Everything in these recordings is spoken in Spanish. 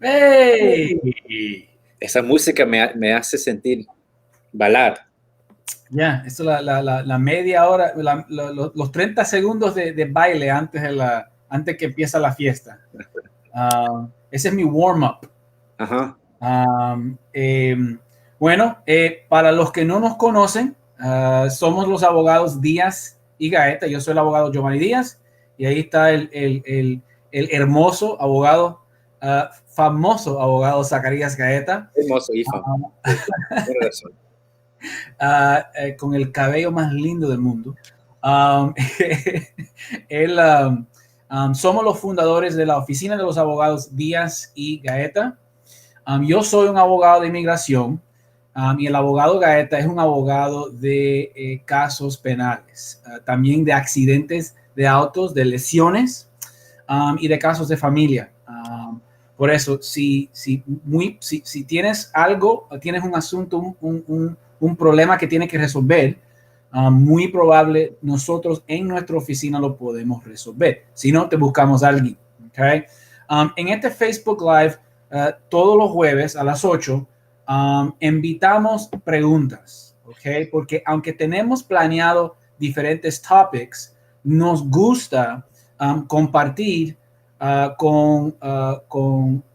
¡Hey! Esa música me hace sentir bailar. Ya, esto es la media hora, los 30 segundos de baile antes que empieza la fiesta. Ese es mi warm-up. Ajá. Bueno, para los que no nos conocen, somos los abogados Díaz y Gaeta. Yo soy el abogado Giovanni Díaz y ahí está el hermoso abogado, famoso abogado Zacarías Gaeta. Hermoso, Ifan. Tienes razón. Con el cabello más lindo del mundo. Él, somos los fundadores de la Oficina de los Abogados Díaz y Gaeta. Yo soy un abogado de inmigración y el abogado Gaeta es un abogado de casos penales, también de accidentes de autos, de lesiones y de casos de familia. Por eso, si tienes algo, tienes un asunto, un problema que tienes que resolver, muy probable nosotros en nuestra oficina lo podemos resolver. Si no, te buscamos a alguien. ¿Okay? En este Facebook Live, todos los jueves a las 8, invitamos preguntas. ¿Okay? Porque aunque tenemos planeado diferentes topics, nos gusta compartir con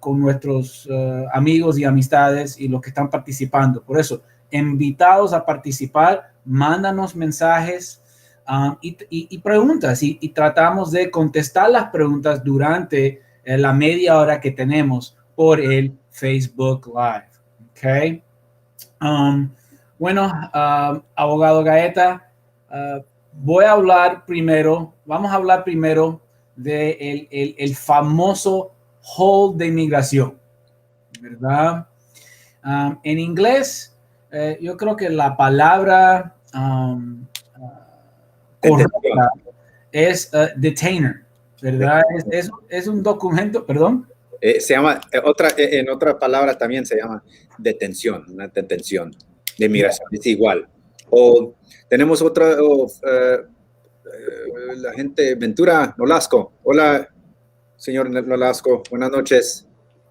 nuestros amigos y amistades y los que están participando. Por eso, invitados a participar, mándanos mensajes y preguntas y tratamos de contestar las preguntas durante la media hora que tenemos por el Facebook Live. Okay. Bueno, abogado Gaeta, vamos a hablar primero de el famoso hold de inmigración, ¿verdad? En inglés, yo creo que la palabra correcta es detainer, ¿verdad? Es un documento, perdón. Se llama, en otra palabra también se llama detención, una detención de inmigración, es igual. O tenemos otra, la gente Ventura Nolasco. Hola, señor Nolasco, buenas noches.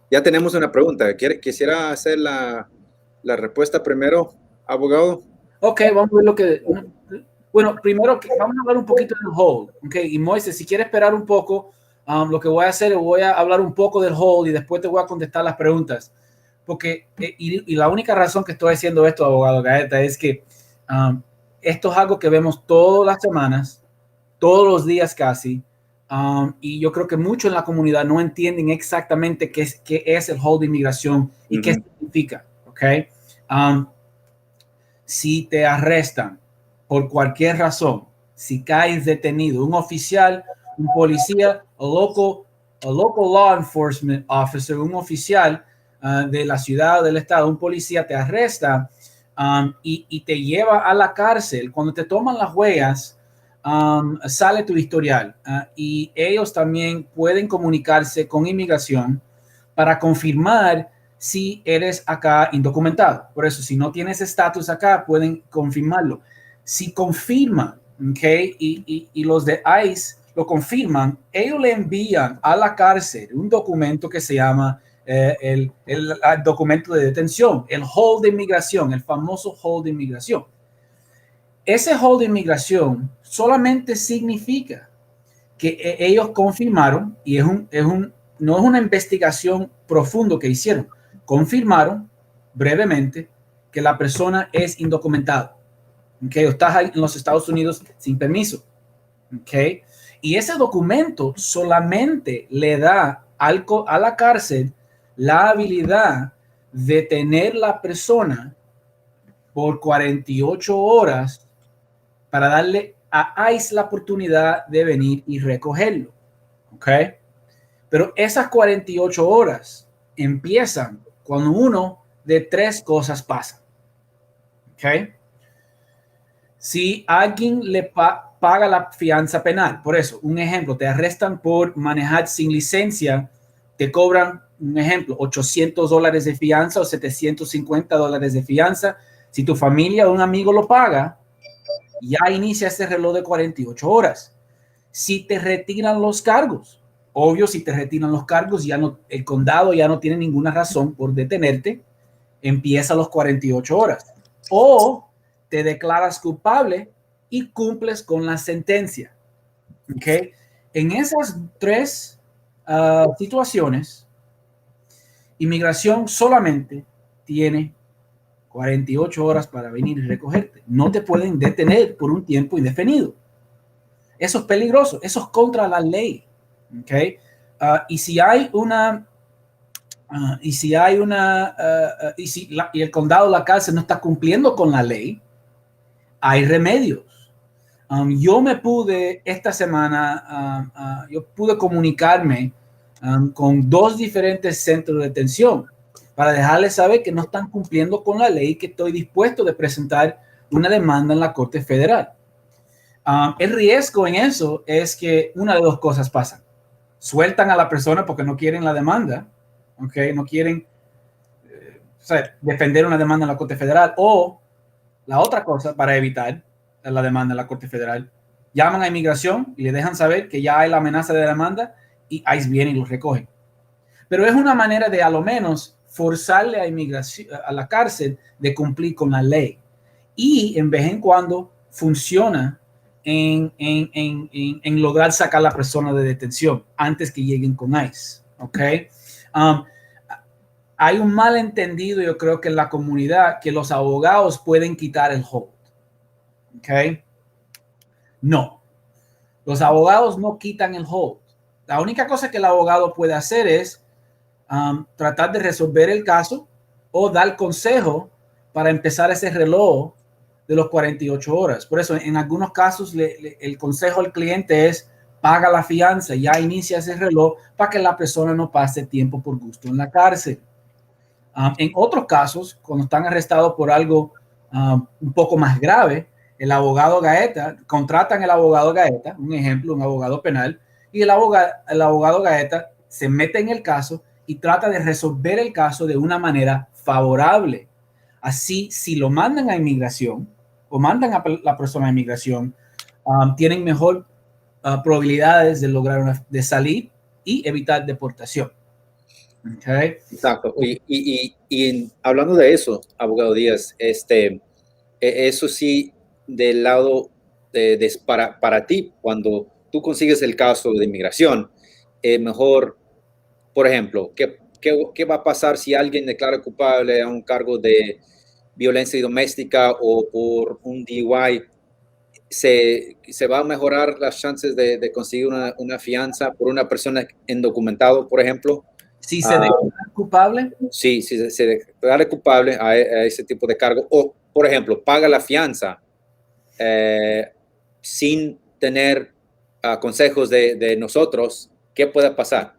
Ya tenemos una pregunta. ¿Quisiera hacer la respuesta primero, abogado? Ok, vamos a ver lo que... Bueno, primero vamos a hablar un poquito del hold. Ok, y Moisés, si quieres esperar un poco, lo que voy a hacer es voy a hablar un poco del hold y después te voy a contestar las preguntas. Porque, y la única razón que estoy haciendo esto, abogado Gaeta, es que esto es algo que vemos todas las semanas, todos los días casi, y yo creo que muchos en la comunidad no entienden exactamente qué es el hold de inmigración y qué significa. Ok. Si te arrestan por cualquier razón, si caes detenido, un oficial, un policía, a local law enforcement officer, un oficial de la ciudad o del estado, un policía te arresta y te lleva a la cárcel. Cuando te toman las huellas, sale tu historial y ellos también pueden comunicarse con inmigración para confirmar si eres acá indocumentado. Por eso, si no tienes estatus acá, pueden confirmarlo. Si confirman, ¿ok? Y los de ICE lo confirman, ellos le envían a la cárcel un documento que se llama el documento de detención, el hold de inmigración, el famoso hold de inmigración. Ese hold de inmigración solamente significa que ellos confirmaron, y no es una investigación profunda que hicieron, confirmaron brevemente que la persona es indocumentada, que está en los Estados Unidos sin permiso. Okay. Y ese documento solamente le da a la cárcel la habilidad de tener la persona por 48 horas para darle a ICE la oportunidad de venir y recogerlo. ¿Ok? Pero esas 48 horas empiezan cuando uno de tres cosas pasa. ¿Ok? Si alguien le paga la fianza penal, por eso, un ejemplo, te arrestan por manejar sin licencia, te cobran, un ejemplo, $800 de fianza o $750 de fianza. Si tu familia o un amigo lo paga, ya inicia ese reloj de 48 horas. Si te retiran los cargos, obvio, si te retiran los cargos, ya no, el condado ya no tiene ninguna razón por detenerte, empieza los 48 horas. O te declaras culpable y cumples con la sentencia. ¿Okay? En esas tres situaciones, inmigración solamente tiene 48 horas para venir y recogerte. No te pueden detener por un tiempo indefinido. Eso es peligroso, eso es contra la ley. ¿Okay? Y si hay una y el condado, la cárcel no está cumpliendo con la ley, hay remedios. Yo me pude esta semana, yo pude comunicarme con 2 diferentes centros de detención para dejarles saber que no están cumpliendo con la ley, que estoy dispuesto de presentar una demanda en la Corte Federal. El riesgo en eso es que una de 2 cosas pasan. Sueltan a la persona porque no quieren la demanda, ¿okay? No quieren defender una demanda en la Corte Federal, o la otra cosa para evitar la demanda en la Corte Federal, llaman a inmigración y le dejan saber que ya hay la amenaza de demanda y ICE viene y los recoge. Pero es una manera de a lo menos forzarle a inmigración, a la cárcel, de cumplir con la ley. Y en vez en cuando funciona en lograr sacar a la persona de detención antes que lleguen con ICE. ¿Ok? Hay un malentendido, yo creo que en la comunidad, que los abogados pueden quitar el hold. ¿Ok? No. Los abogados no quitan el hold. La única cosa que el abogado puede hacer es tratar de resolver el caso o dar consejo para empezar ese reloj de los 48 horas. Por eso, en algunos casos, el consejo al cliente es: paga la fianza, ya inicia ese reloj para que la persona no pase tiempo por gusto en la cárcel. En otros casos, cuando están arrestados por algo un poco más grave, el abogado Gaeta, contratan al abogado Gaeta, un ejemplo, un abogado penal, y el abogado Gaeta se mete en el caso y trata de resolver el caso de una manera favorable. Así, si lo mandan a inmigración o mandan a la persona a inmigración, tienen mejor probabilidades de lograr de salir y evitar deportación. Okay. Exacto. Y hablando de eso, abogado Díaz, eso sí, del lado para ti, cuando tú consigues el caso de inmigración, mejor, por ejemplo, ¿qué va a pasar si alguien declara culpable a un cargo de violencia doméstica o por un DUI? ¿Se va a mejorar las chances de conseguir una fianza por una persona indocumentado, por ejemplo? Si se declara culpable. Sí, si se declara culpable a ese tipo de cargo, o, por ejemplo, paga la fianza sin tener consejos de nosotros, ¿qué puede pasar?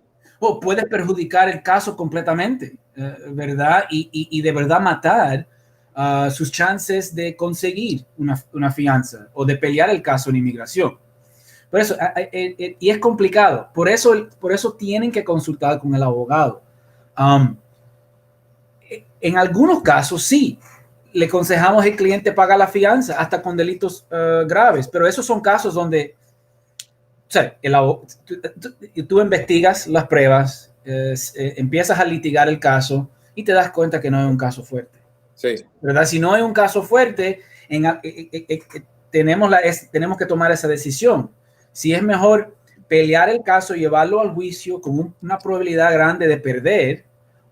Puede perjudicar el caso completamente, ¿verdad? Y de verdad matar sus chances de conseguir una fianza o de pelear el caso en inmigración. Por eso, y es complicado. Por eso tienen que consultar con el abogado. En algunos casos, sí, le aconsejamos al cliente pagar la fianza hasta con delitos graves, pero esos son casos donde, o sea, tú investigas las pruebas, empiezas a litigar el caso y te das cuenta que no es un caso fuerte. Sí. ¿Verdad? Si no es un caso fuerte, tenemos que tomar esa decisión. Si es mejor pelear el caso, llevarlo al juicio con una probabilidad grande de perder,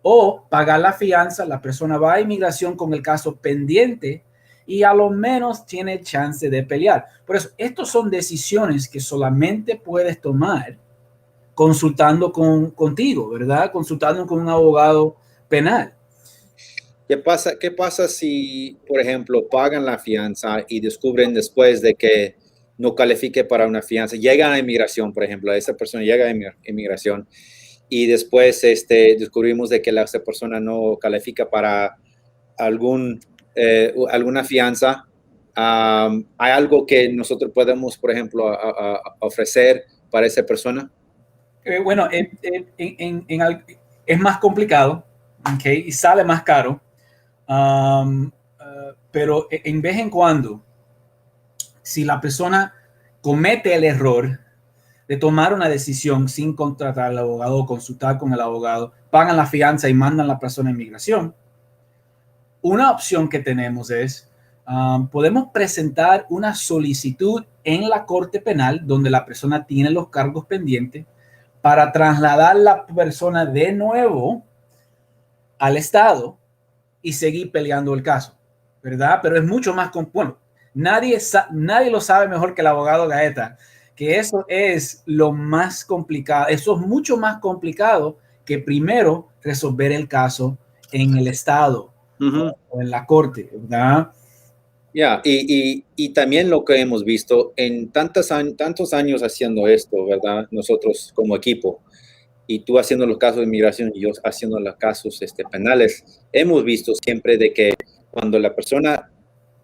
o pagar la fianza, la persona va a inmigración con el caso pendiente y a lo menos tiene chance de pelear. Por eso, estas son decisiones que solamente puedes tomar consultando contigo, ¿verdad? Consultando con un abogado penal. ¿Qué pasa si, por ejemplo, pagan la fianza y descubren después de que no califique para una fianza? Llegan a inmigración, por ejemplo, esa persona llega a inmigración y después descubrimos de que esa persona no califica para alguna fianza. ¿Hay algo que nosotros podemos, por ejemplo, ofrecer para esa persona? Bueno, es más complicado, ¿okay? Y sale más caro. Pero en vez en cuando, si la persona comete el error de tomar una decisión sin contratar al abogado o consultar con el abogado, pagan la fianza y mandan a la persona a inmigración. Una opción que tenemos es, podemos presentar una solicitud en la corte penal donde la persona tiene los cargos pendientes para trasladar la persona de nuevo al estado y seguir peleando el caso, ¿verdad? Pero es mucho más bueno, nadie lo sabe mejor que el abogado Gaeta, que eso es lo más complicado. Eso es mucho más complicado que primero resolver el caso en el estado o en la corte, ¿verdad? Y también lo que hemos visto en tantos años haciendo esto, ¿verdad? Nosotros como equipo, y tú haciendo los casos de inmigración y yo haciendo los casos penales, hemos visto siempre de que cuando la persona,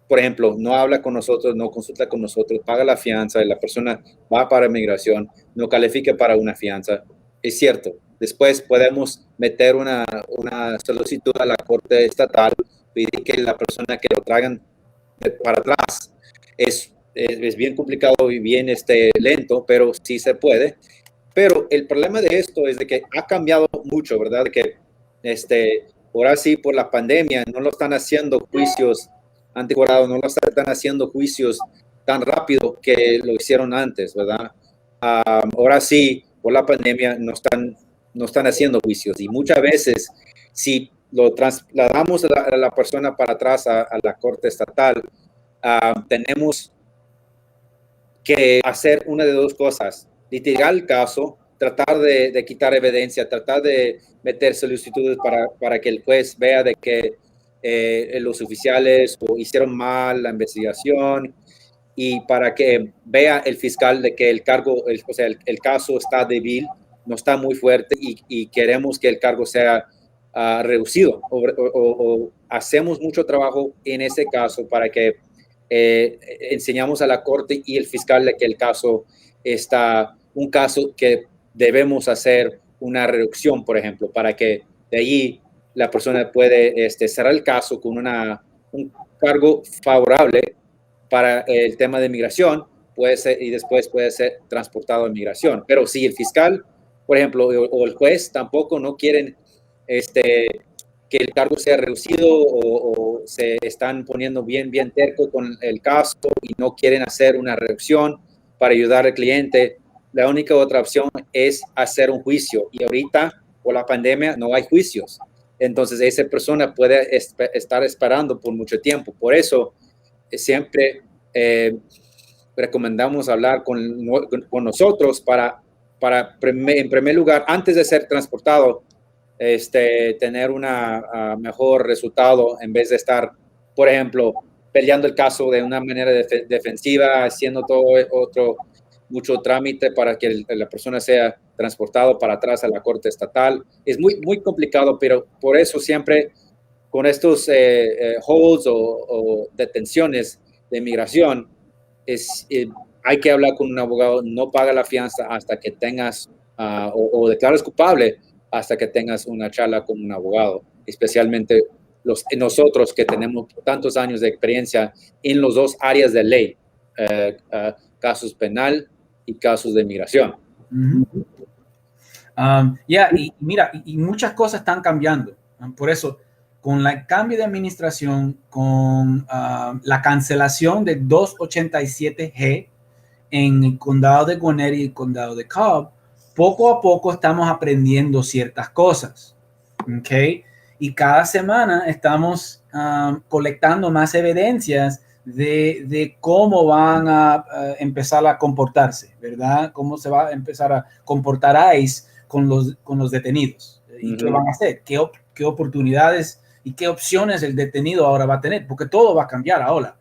por ejemplo, no habla con nosotros, no consulta con nosotros, paga la fianza y la persona va para inmigración, no califica para una fianza, es cierto. Después podemos meter una solicitud a la Corte Estatal, pedir que la persona que lo traigan para atrás. Es bien complicado y bien lento, pero sí se puede. Pero el problema de esto es de que ha cambiado mucho, ¿verdad? Que ahora sí, por la pandemia, no lo están haciendo juicios antecorados, no lo están haciendo juicios tan rápido que lo hicieron antes, ¿verdad? Ahora sí, por la pandemia, no están haciendo juicios. Y muchas veces, si lo trasladamos a la persona para atrás a la Corte Estatal, tenemos que hacer una de dos cosas: litigar el caso, tratar de quitar evidencia, tratar de meter solicitudes para que el juez vea de que los oficiales hicieron mal la investigación, y para que vea el fiscal de que el caso está débil, no está muy fuerte, y queremos que el cargo sea reducido, o hacemos mucho trabajo en ese caso para que enseñamos a la corte y el fiscal de que el caso está un caso que debemos hacer una reducción, por ejemplo, para que de allí la persona puede cerrar el caso con un cargo favorable para el tema de migración, puede ser, y después puede ser transportado a migración. Pero si el fiscal, por ejemplo, o el juez tampoco no quieren que el cargo sea reducido, o se están poniendo bien terco con el caso y no quieren hacer una reducción para ayudar al cliente, la única otra opción es hacer un juicio. Y ahorita, por la pandemia, no hay juicios. Entonces, esa persona puede estar esperando por mucho tiempo. Por eso, siempre recomendamos hablar con nosotros para en primer lugar, antes de ser transportado, tener un mejor resultado, en vez de estar, por ejemplo, peleando el caso de una manera defensiva, haciendo mucho trámite para que la persona sea transportado para atrás a la corte estatal. Es muy, muy complicado, pero por eso siempre con estos holds o detenciones de migración, hay que hablar con un abogado. No paga la fianza hasta que tengas o declares culpable, hasta que tengas una charla con un abogado, especialmente nosotros que tenemos tantos años de experiencia en los dos áreas de ley, casos penal y casos de migración. Y mira, y muchas cosas están cambiando. Por eso, con el cambio de administración, con la cancelación de 287G en el condado de Gwinnett y el condado de Cobb, poco a poco estamos aprendiendo ciertas cosas, ¿ok? Y cada semana estamos colectando más evidencias de cómo van a empezar a comportarse, ¿verdad? Cómo se va a empezar a comportar ICE con los detenidos. ¿Y qué van a hacer? ¿Qué oportunidades y qué opciones el detenido ahora va a tener? Porque todo va a cambiar ahora.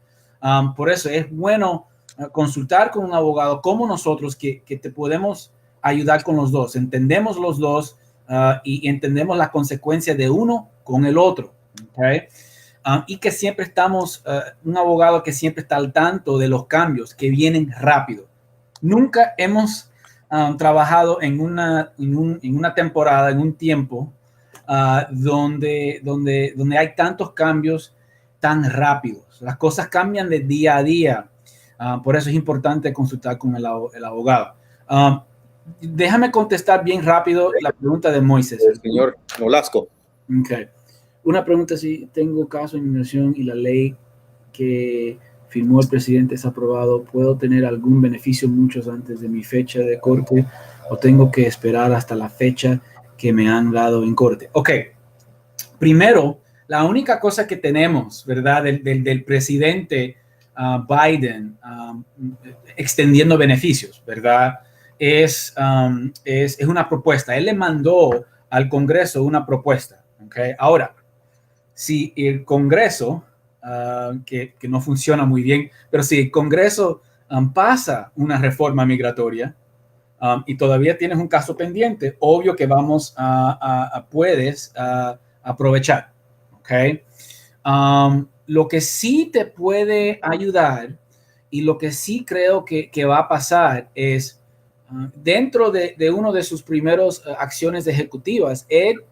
Por eso es bueno consultar con un abogado como nosotros, que te podemos ayudar con los dos. Entendemos los dos y entendemos las consecuencias de uno con el otro. ¿Okay? Y que siempre estamos, un abogado que siempre está al tanto de los cambios que vienen rápido. Nunca hemos trabajado en una temporada, en un tiempo donde hay tantos cambios tan rápidos. Las cosas cambian de día a día. Por eso es importante consultar con el abogado. déjame contestar bien rápido la pregunta de Moisés. El señor Nolasco. Okay. Una pregunta: si tengo caso de inmigración y la ley que firmó el presidente es aprobado, ¿puedo tener algún beneficio muchos antes de mi fecha de corte o tengo que esperar hasta la fecha que me han dado en corte? Ok, primero, la única cosa que tenemos, ¿verdad? Del presidente Biden extendiendo beneficios, ¿verdad? Es una propuesta. Él le mandó al Congreso una propuesta, ¿ok? Ahora, si el Congreso, que no funciona muy bien, pero si el Congreso pasa una reforma migratoria y todavía tienes un caso pendiente, obvio que puedes aprovechar, ¿ok? Lo que sí te puede ayudar y lo que sí creo que va a pasar es dentro de uno de sus primeros acciones ejecutivas, él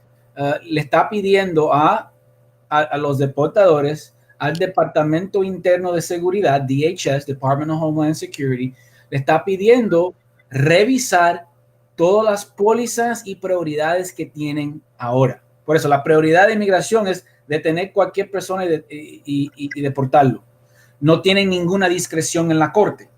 le está pidiendo a los deportadores, al Departamento Interno de Seguridad, DHS, Department of Homeland Security, le está pidiendo revisar todas las pólizas y prioridades que tienen ahora. Por eso la prioridad de inmigración es detener cualquier persona y deportarlo. No tienen ninguna discreción en la corte.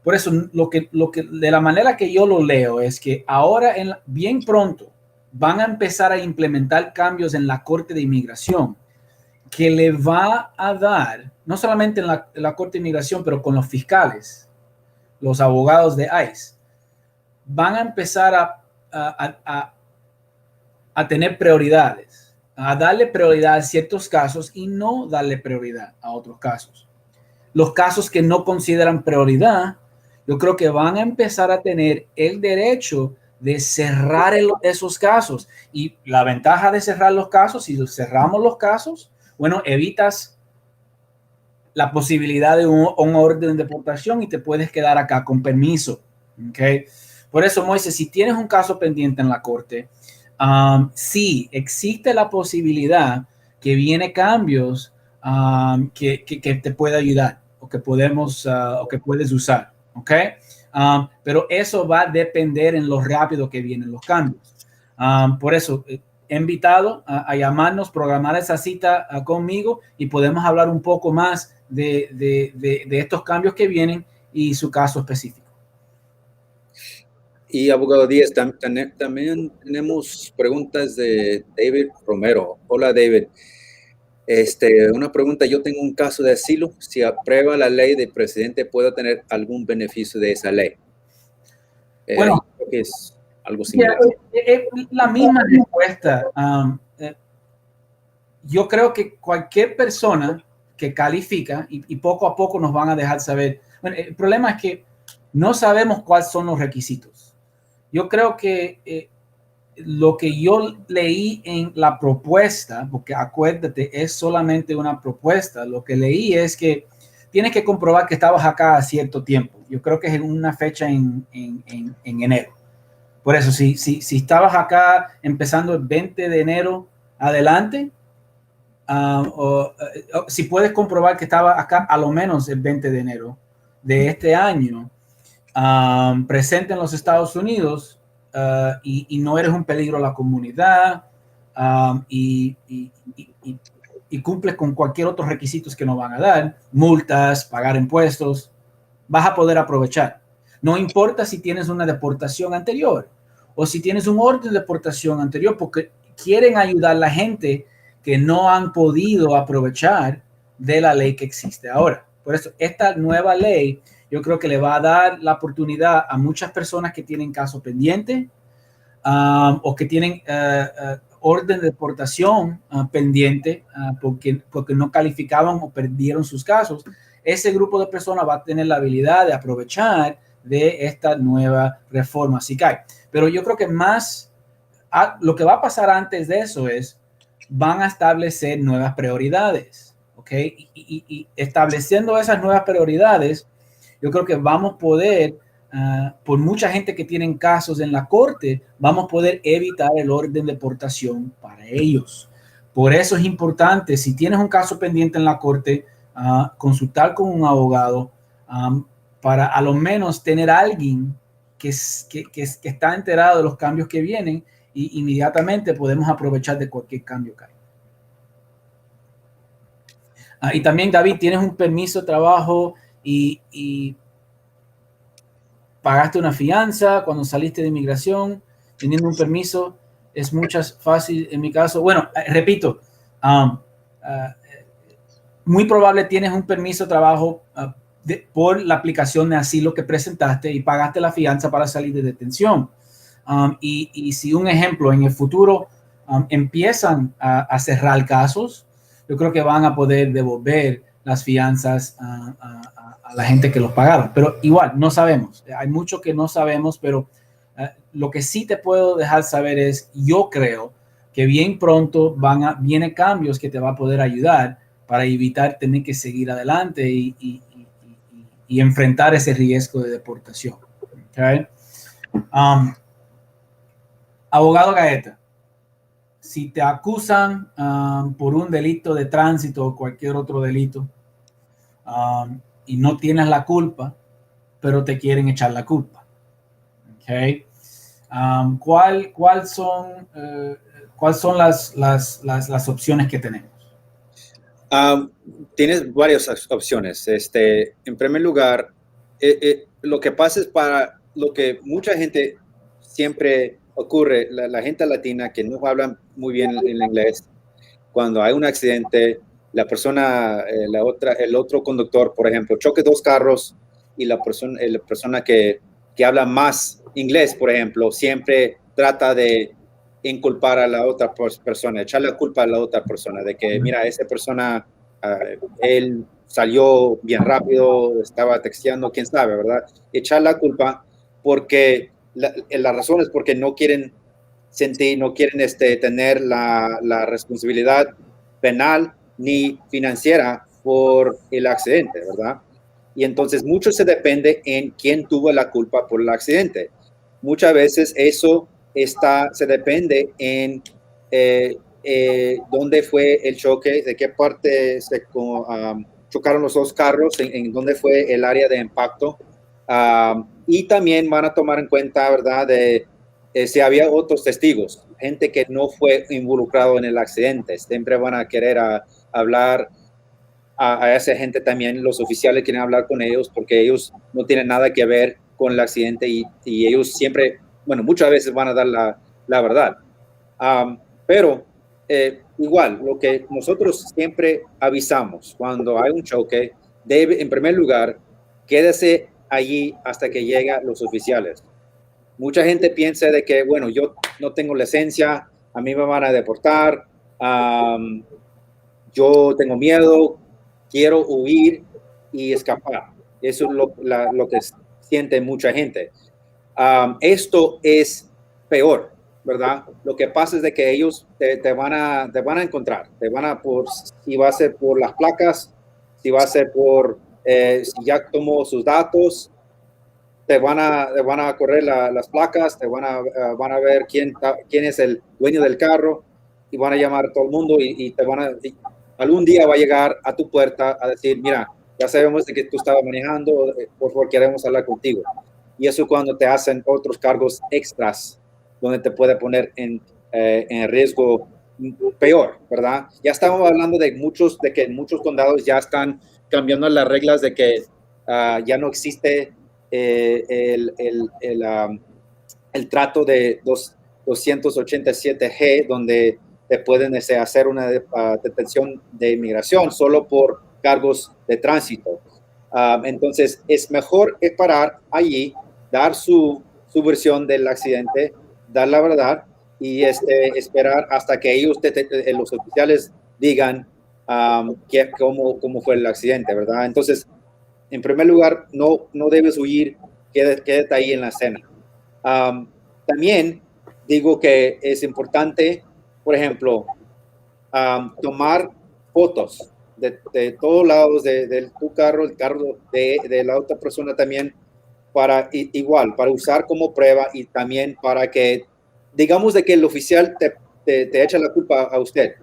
Por eso de la manera que yo lo leo es que ahora bien pronto van a empezar a implementar cambios en la Corte de Inmigración que le va a dar, no solamente en la Corte de Inmigración, pero con los fiscales, los abogados de ICE, van a empezar a tener prioridades, a darle prioridad a ciertos casos y no darle prioridad a otros casos. Los casos que no consideran prioridad, yo creo que van a empezar a tener el derecho de cerrar esos casos. Y la ventaja de cerrar los casos, si cerramos los casos, bueno, evitas la posibilidad de un orden de deportación y te puedes quedar acá con permiso. ¿Okay? Por eso, Moisés, si tienes un caso pendiente en la corte, sí, existe la posibilidad que viene cambios que te puede ayudar o que puedes usar. ¿Ok? Pero eso va a depender en lo rápido que vienen los cambios. Por eso, he invitado a llamarnos, programar esa cita conmigo y podemos hablar un poco más de estos cambios que vienen y su caso específico. Y abogado Díaz, también tenemos preguntas de David Romero. Hola, David. Una pregunta: yo tengo un caso de asilo. Si aprueba la ley del presidente, ¿puedo tener algún beneficio de esa ley? Bueno, creo que es algo similar. La misma respuesta. Yo creo que cualquier persona que califica, y poco a poco nos van a dejar saber. Bueno, el problema es que no sabemos cuáles son los requisitos. Yo creo que lo que yo leí en la propuesta, porque acuérdate, es solamente una propuesta, lo que leí es que tienes que comprobar que estabas acá a cierto tiempo. Yo creo que es en una fecha en enero. Por eso, si estabas acá empezando el 20 de enero adelante, si puedes comprobar que estaba acá a lo menos el 20 de enero de este año, presente en los Estados Unidos, y no eres un peligro a la comunidad, y cumples con cualquier otro requisitos que nos van a dar, multas, pagar impuestos, vas a poder aprovechar. No importa si tienes una deportación anterior o si tienes un orden de deportación anterior, porque quieren ayudar a la gente que no han podido aprovechar de la ley que existe ahora. Por eso, esta nueva ley yo creo que le va a dar la oportunidad a muchas personas que tienen caso pendiente o que tienen orden de deportación pendiente porque no calificaban o perdieron sus casos. Ese grupo de personas va a tener la habilidad de aprovechar de esta nueva reforma. Así que, pero yo creo que más lo que va a pasar antes de eso es van a establecer nuevas prioridades, ¿ok? Y estableciendo esas nuevas prioridades, yo creo que vamos a poder, por mucha gente que tienen casos en la corte, vamos a poder evitar el orden de deportación para ellos. Por eso es importante, si tienes un caso pendiente en la corte, consultar con un abogado para a lo menos tener a alguien que está enterado de los cambios que vienen y inmediatamente podemos aprovechar de cualquier cambio que hay. Y también, David, tienes un permiso de trabajo y pagaste una fianza cuando saliste de inmigración, teniendo un permiso, es mucho fácil en mi caso. Bueno, repito, muy probable tienes un permiso de trabajo por la aplicación de asilo que presentaste y pagaste la fianza para salir de detención. Y si un ejemplo en el futuro empiezan a cerrar casos, yo creo que van a poder devolver las fianzas a la gente que los pagaron. Pero igual, no sabemos. Hay mucho que no sabemos, pero lo que sí te puedo dejar saber es, yo creo que bien pronto vienen cambios que te va a poder ayudar para evitar tener que seguir adelante y enfrentar ese riesgo de deportación. Okay? Abogado Gaeta, si te acusan por un delito de tránsito o cualquier otro delito y no tienes la culpa, pero te quieren echar la culpa, ¿okay? ¿Cuáles son las opciones que tenemos? Tienes varias opciones. En primer lugar, lo que pasa es para lo que mucha gente siempre ocurre, la gente latina que no habla muy bien el inglés, cuando hay un accidente, la persona, el otro conductor, por ejemplo, choque dos carros y la persona que habla más inglés, por ejemplo, siempre trata de inculpar a la otra persona, echar la culpa a la otra persona, de que, mira, esa persona, él salió bien rápido, estaba texteando, quién sabe, ¿verdad? Echar la culpa porque la razón es porque no quieren sentir, no quieren tener la responsabilidad penal ni financiera por el accidente, ¿verdad? Y entonces mucho se depende en quién tuvo la culpa por el accidente. Muchas veces eso se depende en dónde fue el choque, de qué parte chocaron los dos carros, en dónde fue el área de impacto. Y también van a tomar en cuenta, ¿verdad?, si había otros testigos, gente que no fue involucrado en el accidente. Siempre van a querer hablar a esa gente también. Los oficiales quieren hablar con ellos porque ellos no tienen nada que ver con el accidente y ellos siempre, bueno, muchas veces van a dar la verdad. Pero igual, lo que nosotros siempre avisamos cuando hay un choque, en primer lugar, quédese allí hasta que lleguen los oficiales. Mucha gente piensa de que, bueno, yo no tengo licencia, a mí me van a deportar, yo tengo miedo, quiero huir y escapar. Eso es lo que siente mucha gente. Esto es peor, ¿verdad? Lo que pasa es de que ellos te van a encontrar, si va a ser por las placas, si va a ser por, si ya tomó sus datos, te van a correr las placas, van a ver quién es el dueño del carro y van a llamar a todo el mundo y algún día va a llegar a tu puerta a decir, mira, ya sabemos de que tú estabas manejando, por favor queremos hablar contigo. Y eso es cuando te hacen otros cargos extras, donde te puede poner en riesgo peor, ¿verdad? Ya estamos hablando de que en muchos condados ya están cambiando las reglas de que ya no existe el trato de 287G, donde te pueden hacer una detención de inmigración solo por cargos de tránsito. Entonces, es mejor parar allí, dar su versión del accidente, dar la verdad y esperar hasta que ellos, los oficiales, digan cómo fue el accidente, ¿verdad? Entonces, en primer lugar, no debes huir, quédate ahí en la escena. También digo que es importante, por ejemplo, tomar fotos de todos lados, de tu carro, el carro de la otra persona también, para usar como prueba y también para que, digamos de que el oficial te echa la culpa a usted.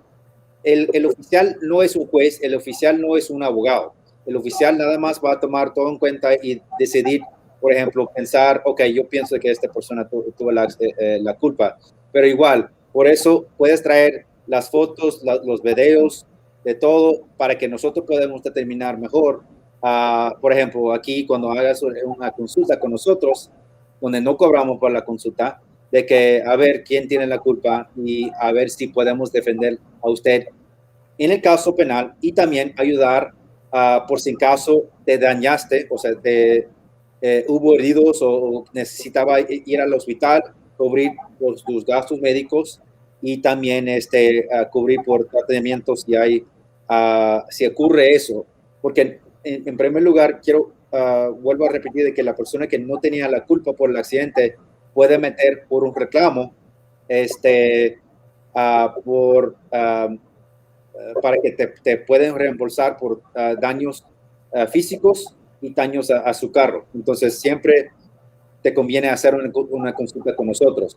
El oficial no es un juez, el oficial no es un abogado. El oficial nada más va a tomar todo en cuenta y decidir por ejemplo, pensar, ok, yo pienso que esta persona tuvo la culpa, pero igual, por eso puedes traer las fotos, los videos, de todo, para que nosotros podamos determinar mejor. Por ejemplo, aquí cuando hagas una consulta con nosotros, donde no cobramos por la consulta, de que a ver quién tiene la culpa y a ver si podemos defender a usted en el caso penal y también ayudar por si en caso te dañaste, o sea, hubo heridos o necesitaba ir al hospital, cubrir tus gastos médicos y también cubrir por tratamientos si hay, si ocurre eso. Porque en primer lugar, vuelvo a repetir de que la persona que no tenía la culpa por el accidente puede meter por un reclamo por para que te pueden reembolsar por daños físicos y daños a su carro. Entonces, siempre te conviene hacer una consulta con nosotros.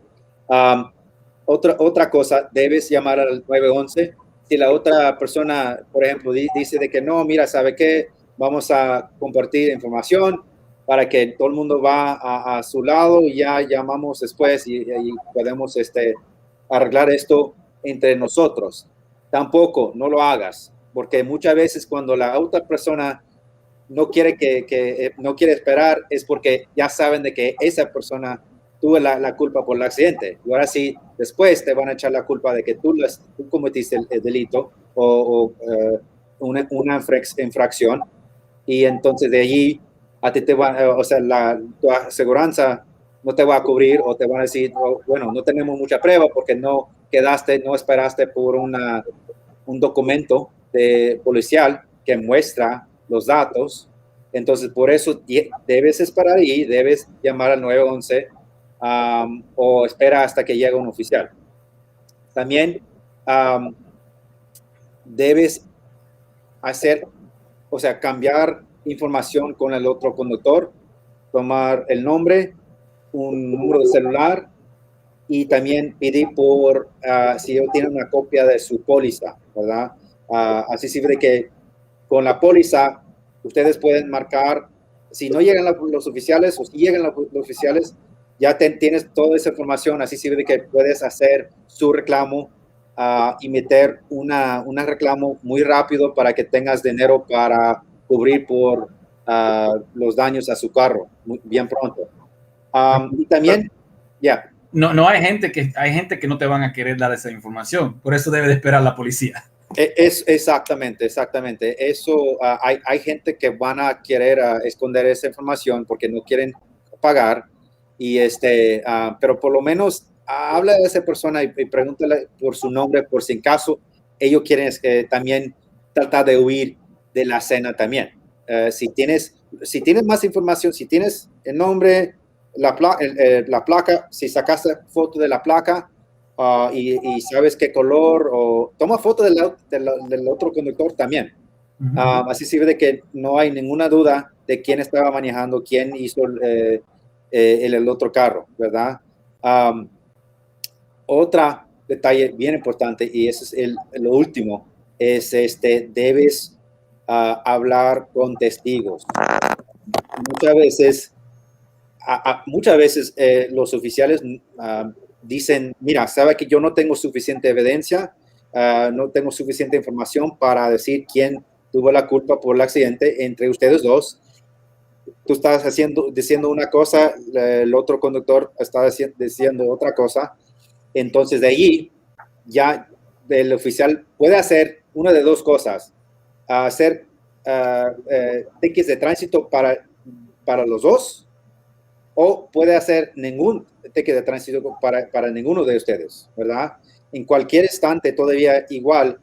Otra cosa, debes llamar al 911. Si la otra persona, por ejemplo, dice de que no, mira, ¿sabe qué? Vamos a compartir información para que todo el mundo va a su lado y ya llamamos después y podemos arreglar esto entre nosotros. Tampoco, no lo hagas, porque muchas veces cuando la otra persona no quiere no quiere esperar es porque ya saben de que esa persona tuvo la culpa por el accidente. Y ahora sí, después te van a echar la culpa de que tú cometiste el delito o una infracción. Y entonces de allí a ti te va, o sea, tu aseguranza no te va a cubrir o te van a decir, oh, bueno, no tenemos mucha prueba porque no esperaste por un documento policial que muestra los datos. Entonces, por eso debes esperar y debes llamar al 911 o espera hasta que llegue un oficial. También debes cambiar información con el otro conductor, tomar el nombre, un número de celular y también pedir por si ellos tienen una copia de su póliza, ¿verdad? Así sirve que con la póliza ustedes pueden marcar, si no llegan los oficiales o si llegan los oficiales, ya tienes toda esa información, así sirve que puedes hacer su reclamo y meter un reclamo muy rápido para que tengas dinero para cubrir por los daños a su carro bien pronto. Y también, ya. No hay gente que no te van a querer dar esa información, por eso debe de esperar la policía. Exactamente. Eso, hay gente que van a querer esconder esa información porque no quieren pagar y pero por lo menos habla de esa persona y pregúntale por su nombre por si en caso ellos quieren también tratar de huir de la escena también. Si tienes más información, si tienes el nombre, la placa, si sacaste foto de la placa y sabes qué color, o toma foto del otro conductor también. Así sirve de que no hay ninguna duda de quién estaba manejando, quién hizo el otro carro, ¿verdad? Otro detalle bien importante, y eso es lo último, es debes hablar con testigos. Muchas veces los oficiales dicen, mira, sabe que yo no tengo suficiente evidencia, no tengo suficiente información para decir quién tuvo la culpa por el accidente entre ustedes dos. Tú estás diciendo una cosa, el otro conductor está diciendo otra cosa. Entonces, de allí, ya el oficial puede hacer una de dos cosas. Hacer tickets de tránsito para los dos, o puede hacer ningún ticket de tránsito para ninguno de ustedes, ¿verdad? En cualquier instante, todavía igual,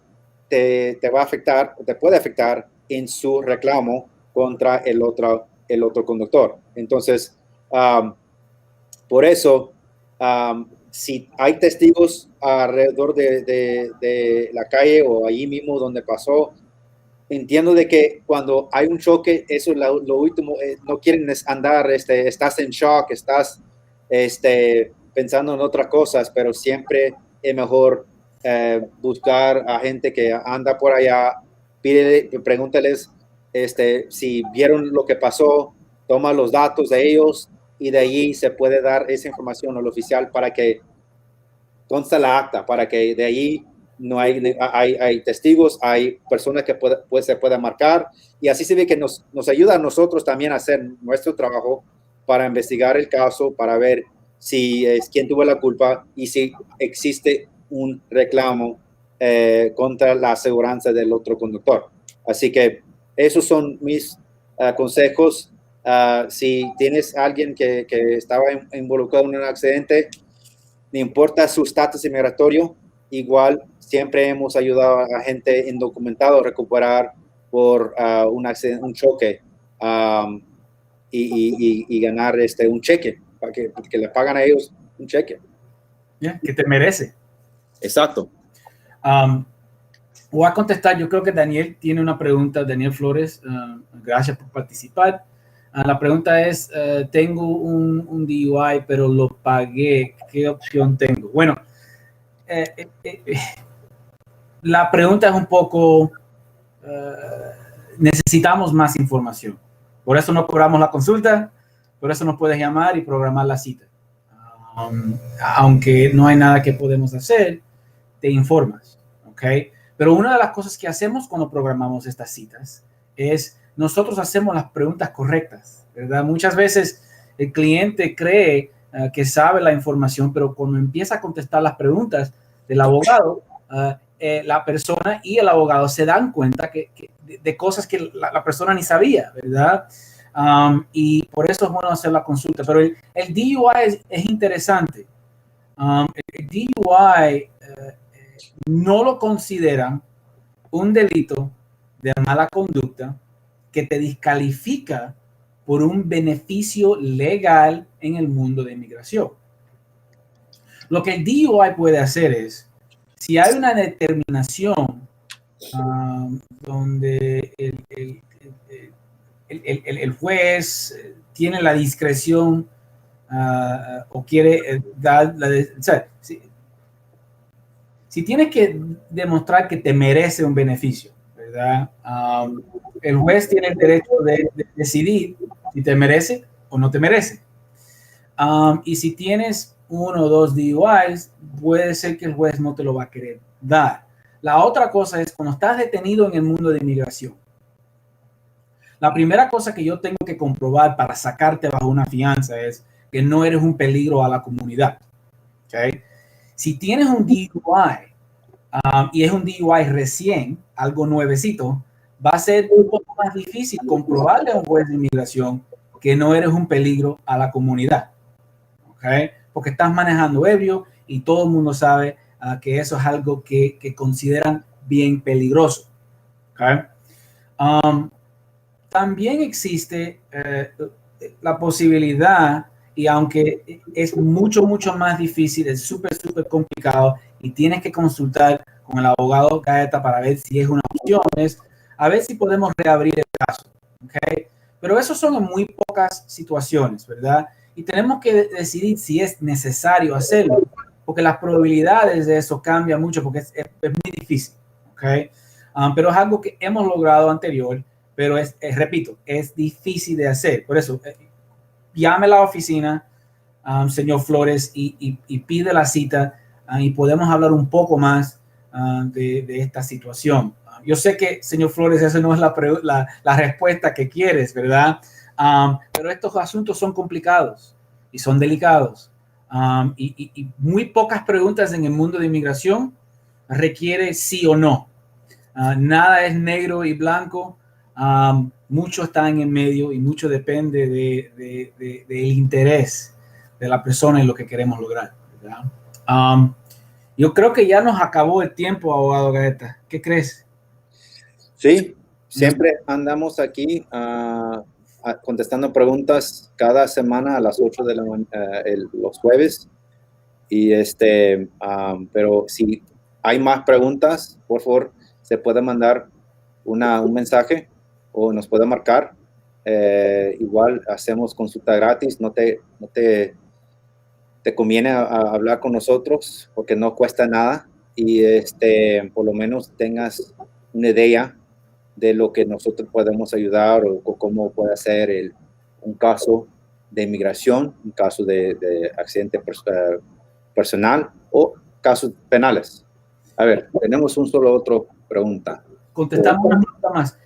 te va a afectar, te puede afectar en su reclamo contra el otro conductor. Entonces, por eso, si hay testigos alrededor de la calle o allí mismo donde pasó, entiendo de que cuando hay un choque, eso es lo último, no quieren andar, estás en shock, estás pensando en otras cosas, pero siempre es mejor buscar a gente que anda por allá, pregúntales si vieron lo que pasó, toma los datos de ellos y de allí se puede dar esa información al oficial para que consta la acta, para que de allí no hay testigos, hay personas que se puedan marcar, y así se ve que nos ayuda a nosotros también a hacer nuestro trabajo para investigar el caso, para ver si es quién tuvo la culpa y si existe un reclamo contra la aseguranza del otro conductor. Así que esos son mis consejos. Si tienes alguien que estaba involucrado en un accidente, no importa su estatus inmigratorio, igual siempre hemos ayudado a gente indocumentada a recuperar por un accidente, un choque, y ganar un cheque, para que le pagan a ellos un cheque. Yeah, que te merece. Exacto. Voy a contestar, yo creo que Daniel tiene una pregunta, Daniel Flores, gracias por participar. La pregunta es, tengo un DUI, pero lo pagué, ¿qué opción tengo? Bueno, la pregunta es un poco, necesitamos más información. Por eso no cobramos la consulta, por eso nos puedes llamar y programar la cita. Aunque no hay nada que podemos hacer, te informas, ¿ok? Pero una de las cosas que hacemos cuando programamos estas citas es nosotros hacemos las preguntas correctas, ¿verdad? Muchas veces el cliente cree que sabe la información, pero cuando empieza a contestar las preguntas del abogado, la persona y el abogado se dan cuenta de cosas que la persona ni sabía, ¿verdad? Y por eso es bueno hacer la consulta. Pero el DUI es interesante. El DUI no lo consideran un delito de mala conducta que te descalifica por un beneficio legal en el mundo de inmigración. Lo que el DUI puede hacer es, si hay una determinación donde el juez tiene la discreción o quiere dar o sea, si tienes que demostrar que te merece un beneficio, ¿verdad? El juez tiene el derecho de decidir si te merece o no te merece. Y si tienes 1 o 2 DUIs, puede ser que el juez no te lo va a querer dar. La otra cosa es cuando estás detenido en el mundo de inmigración. La primera cosa que yo tengo que comprobar para sacarte bajo una fianza es que no eres un peligro a la comunidad. ¿Okay? Si tienes un DUI y es un DUI recién, algo nuevecito, va a ser un poco más difícil comprobarle a un juez de inmigración que no eres un peligro a la comunidad. ¿Okay? Porque estás manejando ebrio y todo el mundo sabe que eso es algo que consideran bien peligroso. ¿Okay? También existe la posibilidad, y aunque es mucho más difícil, es súper complicado y tienes que consultar con el abogado Gaeta para ver si es una opción, es a ver si podemos reabrir el caso. ¿Okay? Pero eso son en muy pocas situaciones, ¿verdad? Y tenemos que decidir si es necesario hacerlo, porque las probabilidades de eso cambian mucho, porque es muy difícil. ¿Okay? Pero es algo que hemos logrado anterior, pero repito, es difícil de hacer. Por eso, llame a la oficina, señor Flores, y pide la cita y podemos hablar un poco más de esta situación. Yo sé que, señor Flores, esa no es la respuesta que quieres, ¿verdad? Pero estos asuntos son complicados y son delicados. Y muy pocas preguntas en el mundo de inmigración requiere sí o no. Nada es negro y blanco. Mucho está en el medio y mucho depende del interés de la persona en lo que queremos lograr, ¿verdad? Yo creo que ya nos acabó el tiempo, abogado Gaeta. ¿Qué crees? Sí, siempre andamos aquí contestando preguntas cada semana a las 8 de la mañana, los jueves. Y pero si hay más preguntas, por favor, se puede mandar un mensaje o nos puede marcar. Igual hacemos consulta gratis, no te conviene hablar con nosotros porque no cuesta nada y por lo menos tengas una idea de lo que nosotros podemos ayudar o cómo puede ser un caso de inmigración, un caso de accidente personal o casos penales. A ver, tenemos un solo otro pregunta. Contestamos una pregunta más.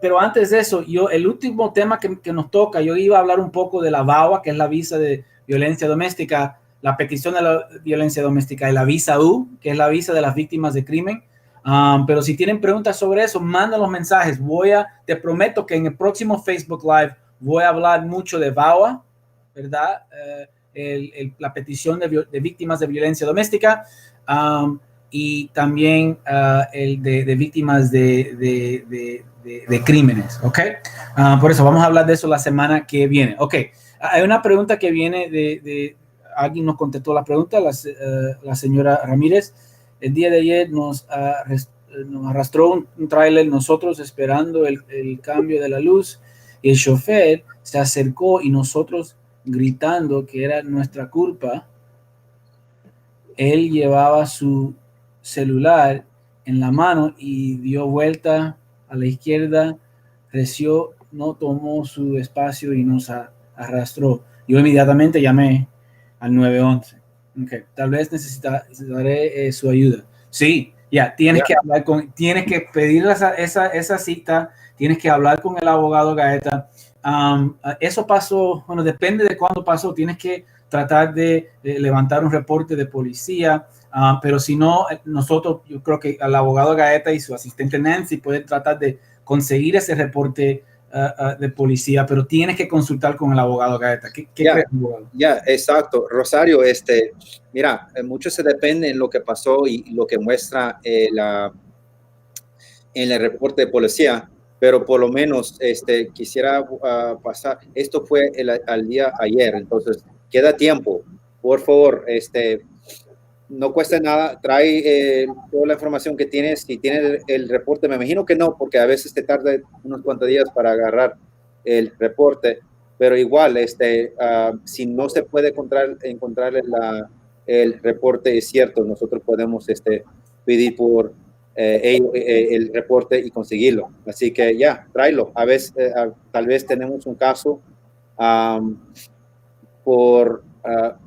Pero antes de eso, el último tema que nos toca, yo iba a hablar un poco de la VAWA, que es la visa de violencia doméstica, la petición de la violencia doméstica, y la visa U, que es la visa de las víctimas de crimen. Pero si tienen preguntas sobre eso, manden los mensajes. Te prometo que en el próximo Facebook Live voy a hablar mucho de VAWA, ¿verdad? La petición de víctimas de violencia doméstica. Y también el de víctimas de crímenes, ¿ok? Por eso vamos a hablar de eso la semana que viene. Ok, hay una pregunta que viene alguien nos contestó la pregunta, la señora Ramírez. El día de ayer nos arrastró un tráiler, nosotros esperando el cambio de la luz, y el chofer se acercó y nosotros gritando que era nuestra culpa. Él llevaba su celular en la mano y dio vuelta a la izquierda, creció, no tomó su espacio y nos arrastró. Yo inmediatamente llamé al 911. Okay. Tal vez necesitaré su ayuda. Sí, tienes que pedir esa cita, tienes que hablar con el abogado Gaeta. Eso pasó, bueno, depende de cuándo pasó, tienes que tratar de levantar un reporte de policía, pero si no, yo creo que el abogado Gaeta y su asistente Nancy pueden tratar de conseguir ese reporte de policía, pero tienes que consultar con el abogado Gaeta. ¿Qué crees, abogado? Exacto. Rosario, mira, mucho se depende en lo que pasó y lo que muestra en el reporte de policía, pero por lo menos quisiera pasar, esto fue al día ayer, entonces queda tiempo, por favor, no cuesta nada, trae toda la información que tienes, si tienes el reporte, me imagino que no, porque a veces te tarda unos cuantos días para agarrar el reporte, pero igual, si no se puede encontrar el reporte, es cierto, nosotros podemos pedir por el reporte y conseguirlo, así que tráelo, a veces, tal vez tenemos un caso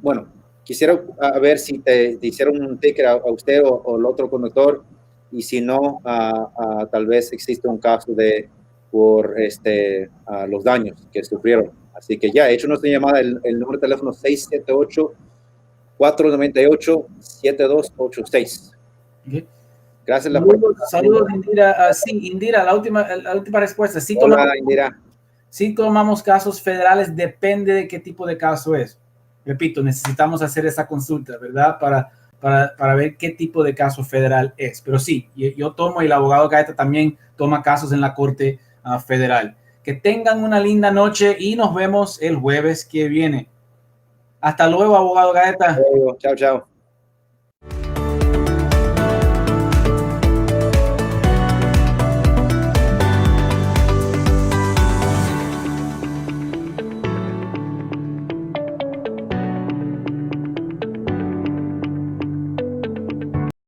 bueno, quisiera ver si te hicieron un ticket a usted o el otro conductor, y si no, tal vez existe un caso por los daños que sufrieron. Así que he hecho nuestra llamada, el número de teléfono 678-498-7286. Okay. Gracias. Saludos, Indira. Sí, Indira, la última respuesta. Sí, hola, Indira. Sí tomamos casos federales, depende de qué tipo de caso es. Repito, necesitamos hacer esa consulta, ¿verdad? Para ver qué tipo de caso federal es. Pero sí, yo tomo y el abogado Gaeta también toma casos en la Corte Federal. Que tengan una linda noche y nos vemos el jueves que viene. Hasta luego, abogado Gaeta. Chao, chao.